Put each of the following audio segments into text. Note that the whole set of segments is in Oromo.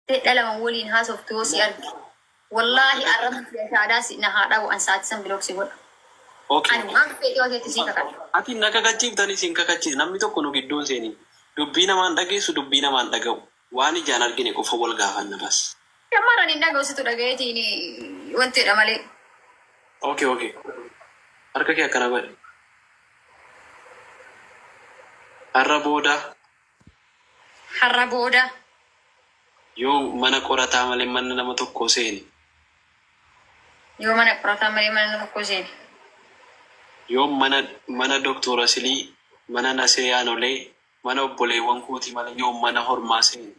تدلم ولين هاس اوف توسي والله أرمت يا شاداس إنها هذا وأنسات سن بلوكسي ولا اوكي أنا ما في يوم تسيك كذا ati nakakachiif tani sin kakachiis namni tokko nu gidduun seeni dubbii namaan dhageessu dubbii namaan dhaga'u waan ijaan argine qofa wal gaafanna bas. يا مرة نينا قوسي تلاقيتيني وانت رمالي Okay harka kee akkana godhe har'a booda حربودا yoo mana qorataa malee mana nama tokko seeni يوم أنا قرأت مريم أنا مكوزين yoo mana doktora silii mana nasiriyaanolee mana obboleewwan kuutii malee yoo mana hormaa seeni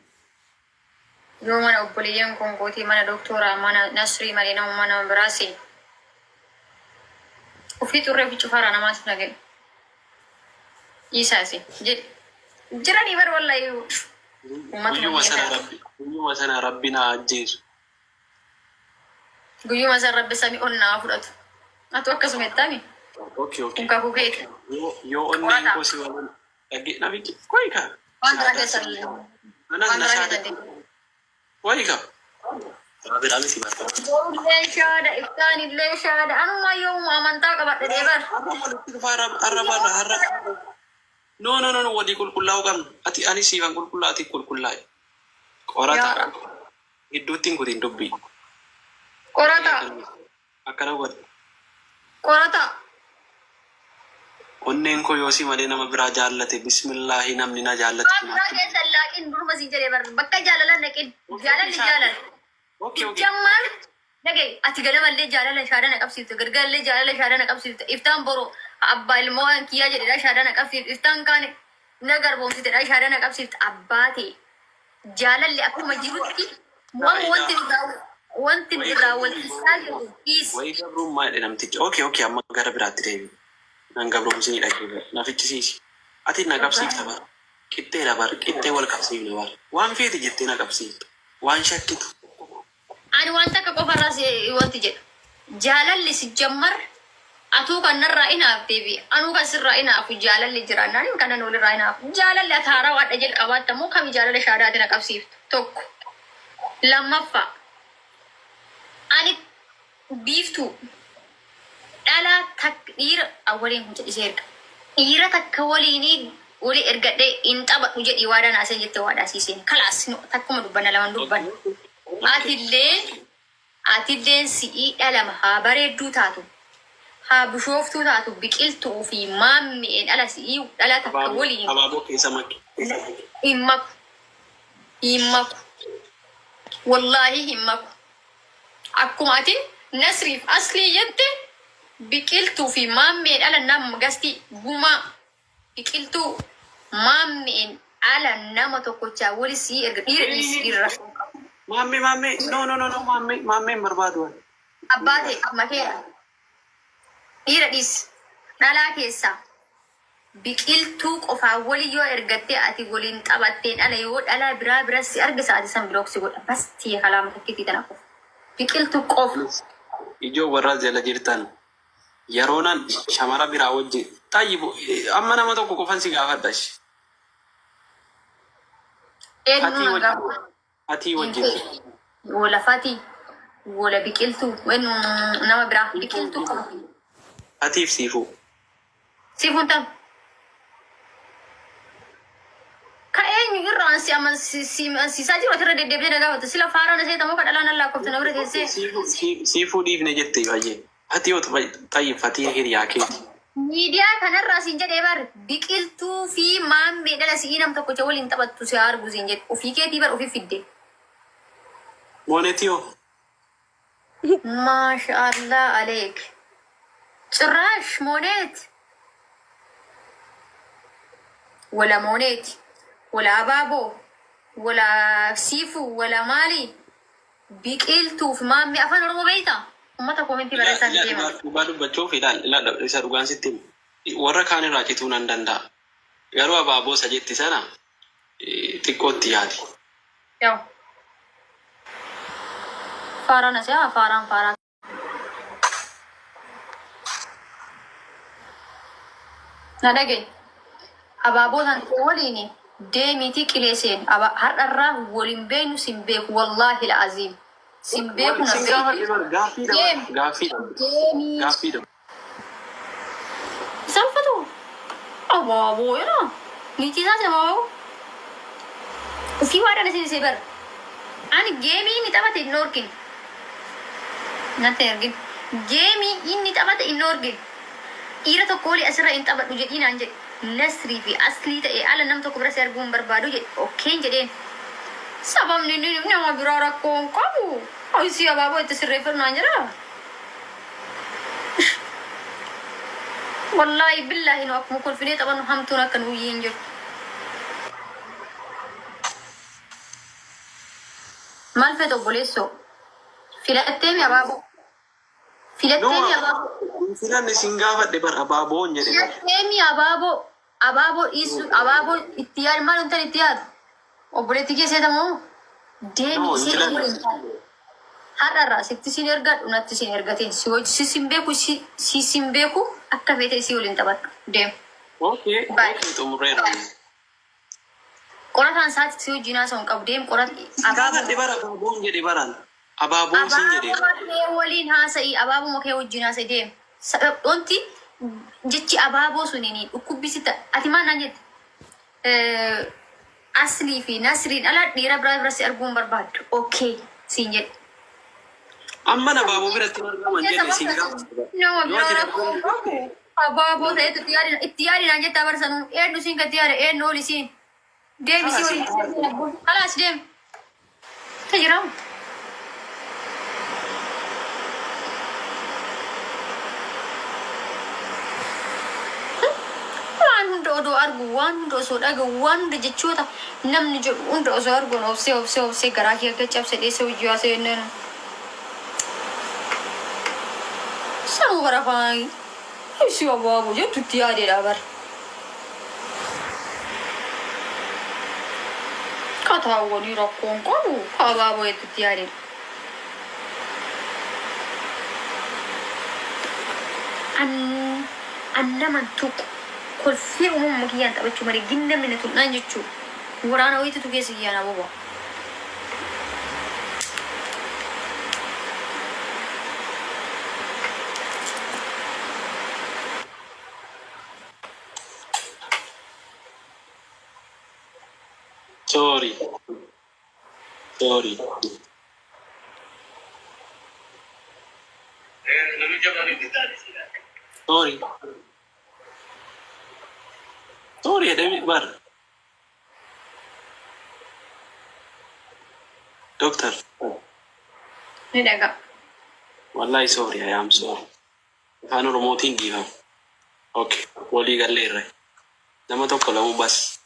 يوم أنا أقوليهم كونكوتي مانا دكتورة مانا نسري مالينا مانا براسي وفي توري في شفارة أنا ما سنقل يساسي جراني بر والله يو guyyuma sana rabbi na ajjeesu قيوم أزر رب سامي قلنا أفرط أتوقع سمعتني okay كونكا كوكيت yoo onneen koo si walan dhagee nabichi koyka وأنا راجع سلي anas وأنا راجع nasaadha سلي koyka rabbiidhaan si barta ليش هذا إفتاني ليش هذا أنا ما يوم أمانتا كبر ديبر no walii qulqullaa'uu qabna ati ani siifan qulqullaa ati qulqullaa'e qorata gidduutti hin kutin dubbii قرطة akkana godhe قرطة onneen koo yoo si malee nama biraa jaallate bismillaahi namni na jaallate أنا راجع سلي لكن برو مسيج ديبر بكا جاللا نكين جاللا okay جمال نجي أتقدم اللي جالله شارنا كابسيت قرقل اللي جالله شارنا كابسيت إفتان برو أبا الموان كيا جري شارنا كابسيت إفتان كان نجار بوسي ترى شارنا كابسيت أباتي جالله اللي أكو مجروتي ما وانت الدراول تساجد كيس way gabrummaa jedhe namtichi okay amma gara biraatti deebi nan gabrumsinii dhagee nafichisiisi ati na qabsiifta bar qixxeedha bar qixxee wal qabsiifne bar waan feeti jettee na qabsiifta waan shakkitu أنا وانت كقف الراس وانت جد جالله اللي سجمر أتوقع أن الرأينا أبتبي أنا كسر رأينا أفو جالله اللي جرانا نيم كنا نقول رأينا أفو جالله اللي أثارا وات أجل أوات تمو كم جالله اللي شارعتنا كبسيف توك لما فا أنا بيفتو ألا تكير أولين هم جزيرك إيرا تكوليني ولي إرجع إنت أبغى وجد إيوادا ناسين جت إيوادا سيسين خلاص نو تكمل دبنا لمن دبنا أتيلين سي ألم هابريدو تاتو هابشوفتو تاتو بكيلتو في مامي إن ألا سي ألا تكولي abaaboo keessa makki إمك والله إمك أكماتي نسريف أصلي يد بكيلتو في مامي إن ألا نام قستي بوما بكيلتو مامي إن ألا نام تكوتشا ولي سي إرغير Maammi no maammi barbaadu Abbaate makeera dhiira dhis dhalaa keessa biqiltuu qofaa walii yoo ergattee ati waliin taphattee dhala yoo dhalaa biraa si argisa ati san bilooksi godha basti kalaama takkiitii tana qofa biqiltuu qofa ijoo warra jala jirtan yeroonan shamara biraa wajjin tayyibu amma nama tokko qofan si gaafadhash ati wajjin ولا فاتي ولا بيكلتو وين نما برا بيكلتو atiif siifuu سيفو انت كاين يران سي اما سي ساجي وتر دبي دغا تسلا فارا نسي تمو كدلا نلا كوت نبرت سي siifuu dhiifne jette baay'ee ati yoo xayyifatii hiriyaa keeti ميديا كان الراسين جد إبر بيكلتو في مام بيدل سينام تكو جوال انت بتسيار بوزين جد وفي كي تبر وفي فيدي moonetiyoo ما شاء الله عليك شراش مونيت ولا مونيت ولا بابو ولا سيفو ولا مالي بيكلتو في مام بيأفن ربعيتا وما تكو منتي برسان ديما dhugaa dubbachuuf ilaala isa dhugaan sitti warra kaan irraa cituu nan danda'a garuu abaaboo isa jetti sana xiqqootti yaadi يو فاران سيا فاران ندقي أبابو تان وليني deemiti qileeseen har'arraa waliin beenu simbeeku wallaahi la'aziim simbeeku na Gaaffiidha. salphatu abaaboo yana niitii isaati abaaboo ufii waadhaan isin bara ani geemii inni taphate hin orgin natti ergin geemii inni taphate hin orgin dhiira tokko olii asirra hin taphadhu jedhii naan jedhe nasrii fi aslii ta'e ala nam tokko bira si arguun barbaadu jedhe okkeen jedheen sababni nama biraa rakkoo hin qabu isii abaaboo itti sirreeffannaan jira wallahi billahi nu akkuma kolfinee taphannu hamtuun akka nu hin jiru maal feet obboleessoo filatteemi abaaboo filatteemi abaaboo Filanne isin gaafadhe bar abaaboon jedhe. filatteemi abaaboo dhiisu abaaboo itti yaadu maal huntan itti yaadu obboleetti keesseetamoo deemi isee har'arraa sitti sin ergadhu natti sin ergateen si sin beeku akka feete isii waliin taphattu deemu. Okay, xumurreera. Qorataan isaatti si wajjin haasa'uun qabu deemu qorata Gaafadhe bar abaaboon jedhe baran. Abaaboon sin jedhe. abaaboo waliin haasa'ii abaaboo kee wajjin haasa'ii deemu. Wanti jechi abaaboo suniin dhukkubbisit ati maal naan jette aslii fi nasriin ala dhiira biraa si arguun barbaaddu okay siin jedhe. Amma abaaboo biratti argaman jedhe sin gaafadhe. Nama biraa rakkoon qabu abaaboo ta'etu itti yaadinaan jettaa barsanuu eenyu siin gatti yaada eenyu oli siin deebisii waliin halaas deemu tajiramu. Waan hunda odoo argu waan hunda osoo dhagahu waan hunda jechoota namni jedhu hunda osoo arguun obsee garaa kee akka cabse dheesse hojii haasee jennaan. Sanuu bara faayii ibsi abaaboo jettu itti yaadeedha bara. Kataawwanii rakkoon qabu abaaboo jettu itti yaadeedha. Annaman tuqu kolfii uumama kiyyaan taphachuu malee ginnamni na tulnaan jechuudha. Waraana wayiitu keessa kiyyaan ababa. Sorry. Sorry, David bar. Doctor. Ni dhaga. Wallahi sorry, I am sorry. Afaan Oromootiin dhiifama. Okay, walii galleerra. Nama tokko lamu bas.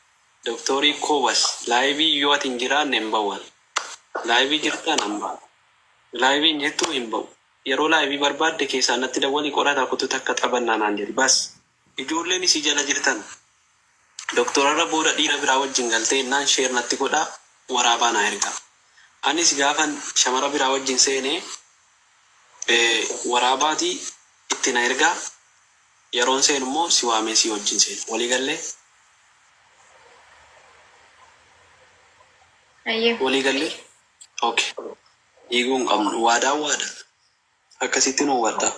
Doktorii koo bas. Laayivii yoo ati hin jiraanne hin ba'u. Laayivii jirtaan hin ba'u. Laayivii hin jettuu hin ba'u. Yeroo laayivii barbaadde keessaa natti dawwalii qorataa kutuutu akka xabannaa naan jedhi. Bas ijoolleen isii jala jirtan. Doktorarra booda dhiira biraa wajjin galtee naan sheer natti godhaa waraabaa naa ergaa. Anis gaafan shamara biraa wajjin seenee waraabaatii itti na ergaa. Yeroon seen immoo si waamee si wajjin seenu. Walii gallee? Walii gallee? Okay. Eeguun qabnu waadaa. Akkasitti nu wadda.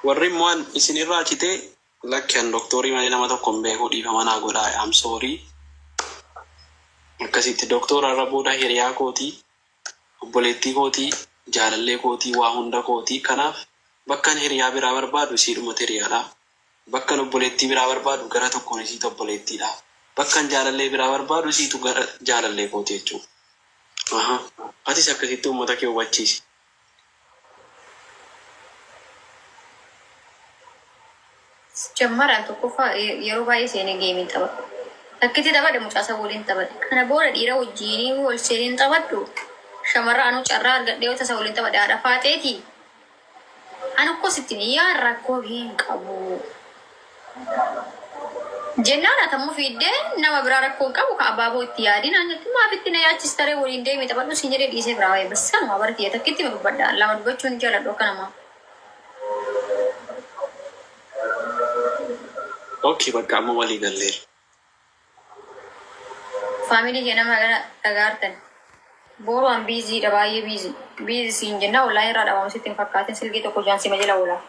Warri immoo isinirraa citee lakkian doktorii malee nama tokko hin beeku dhiifama naa godhaa. I'm sorry. Akkasitti doktorarra booda hiriyaa kootii, obboleettii kootii, jaalallee kootii, waa hunda kootii. Kanaaf bakkan hiriyaa biraa barbaadu isiidhumatti hiriyaadha. Bakkan obboleettii biraa barbaadu gara tokkoon isiitu obboleettiidha. Bakkan jaalallee biraa barbaadu isiitu gara jaalallee kootii jechuudha. Atis akkasitti uummata kee hubachiisi. Jammaraan tokkoffaa yeroo baay'ee seenee geemiin taphadhu. Akkitti taphadhe mucaasa waliin taphadhe. Kana booda dhiira wajjin wal seeneen taphadhu. Shamarra anu carraa argadhee yoo tasa waliin taphadhe haadha faateeti. Anu akkasittiin yaan rakkoo hin qabu. Jennaan atamuu fiiddee nama biraa rakkoo hin qabu ka abaaboo itti yaadin aanyatti maafitti na yaachistaree waliin deemee taphadhu siin jedhee dhiisee biraa waa'ee bassanuma bartiyee takkitti ma dubbadha. Lama dubbachuun jaaladhu akka namaa. Okay, bakka amma walii galleera. Family kee nama dhagaartan. Boru an busy da baay'ee busy. Busy siin jenna wallahi irraa dhabamu sitti hin fakkaatin silkii tokko jaansima jala oolaa.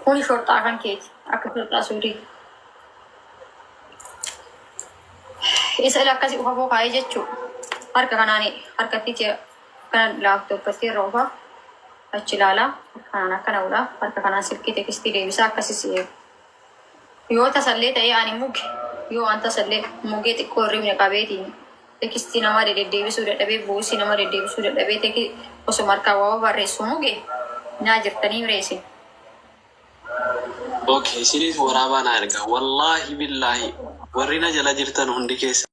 Kuni shorxaa kan keeti akka shorxaa suurii. Isa akkasii ufa boo kaayee jechuu harka kanaani harkatti kana laaptooppatti irra ufa achi ilaalaa kanaan akkana oolaa harka kanaan silkii tekstii deebisaa akkasis yoo tasallee ta'ee ani muge yoo an tasallee mugee xiqqoo hirribne qabeetiin tekstii nama deddeebisuu dadhabee buusii nama deddeebisuu dadhabee teki osoo markaa waa barreessu muge naa jirtanii reesin. Okay, isinis waraabaa na erga. Wallahi billahi warrina jala jirtan hundi keessa